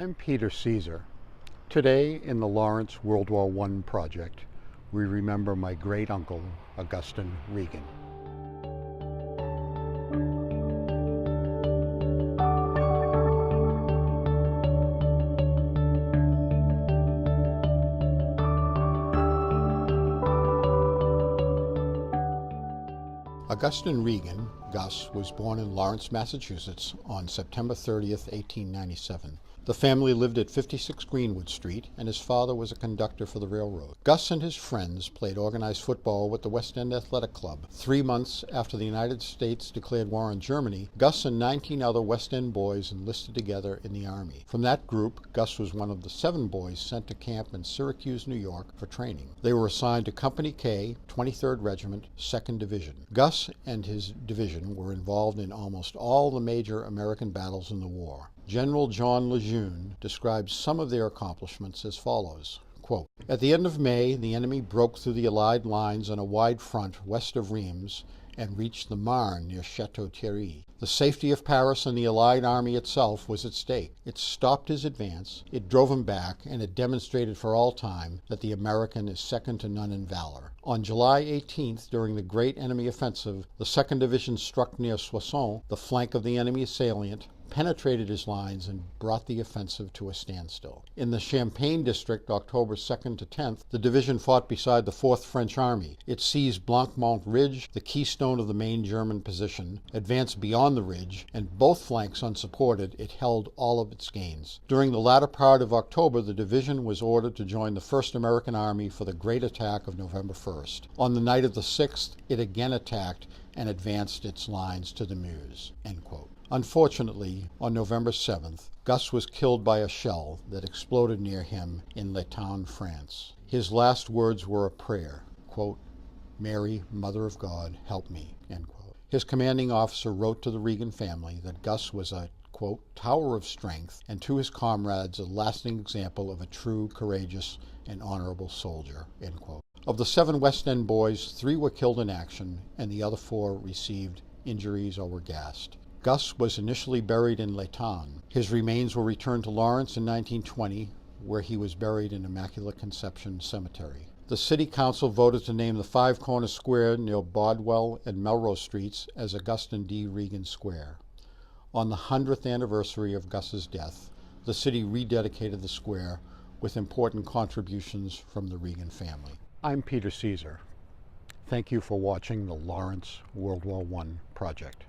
I'm Peter Caesar. Today in the Lawrence World War I Project, we remember my great uncle, Augustine Regan. Augustine Regan, Gus, was born in Lawrence, Massachusetts on September 30th, 1897. The family lived at 56 Greenwood Street, and his father was a conductor for the railroad. Gus and his friends played organized football with the West End Athletic Club. 3 months after the United States declared war on Germany, Gus and 19 other West End boys enlisted together in the Army. From that group, Gus was one of the 7 boys sent to camp in Syracuse, New York for training. They were assigned to Company K, 23rd Regiment, 2nd Division. Gus and his division were involved in almost all the major American battles in the war. General John Lejeune describes some of their accomplishments as follows. Quote, "At the end of May, the enemy broke through the Allied lines on a wide front west of Reims and reached the Marne near Château-Thierry. The safety of Paris and the Allied army itself was at stake. It stopped his advance, it drove him back, and it demonstrated for all time that the American is second to none in valor. On July 18th, during the great enemy offensive, the 2nd Division struck near Soissons, the flank of the enemy salient, penetrated his lines and brought the offensive to a standstill. In the Champagne district, October 2nd to 10th, the division fought beside the 4th French Army. It seized Blancmont Ridge, the keystone of the main German position, advanced beyond the ridge, and both flanks unsupported, it held all of its gains. During the latter part of October, the division was ordered to join the 1st American Army for the great attack of November 1st. On the night of the 6th, it again attacked and advanced its lines to the Meuse." End quote. Unfortunately, on November 7th, Gus was killed by a shell that exploded near him in Latagne, France. His last words were a prayer, quote, "Mary, Mother of God, help me," end quote. His commanding officer wrote to the Regan family that Gus was a, quote, "tower of strength," and to his comrades a lasting example of a true, courageous, and honorable soldier, end quote. Of the 7 West End boys, 3 were killed in action, and the other 4 received injuries or were gassed. Gus was initially buried in Latagne. His remains were returned to Lawrence in 1920, where he was buried in Immaculate Conception Cemetery. The City Council voted to name the 5 Corner Square near Bodwell and Melrose Streets as Augustine D. Regan Square. On the 100th anniversary of Gus's death, the city rededicated the square with important contributions from the Regan family. I'm Peter Caesar. Thank you for watching the Lawrence World War I Project.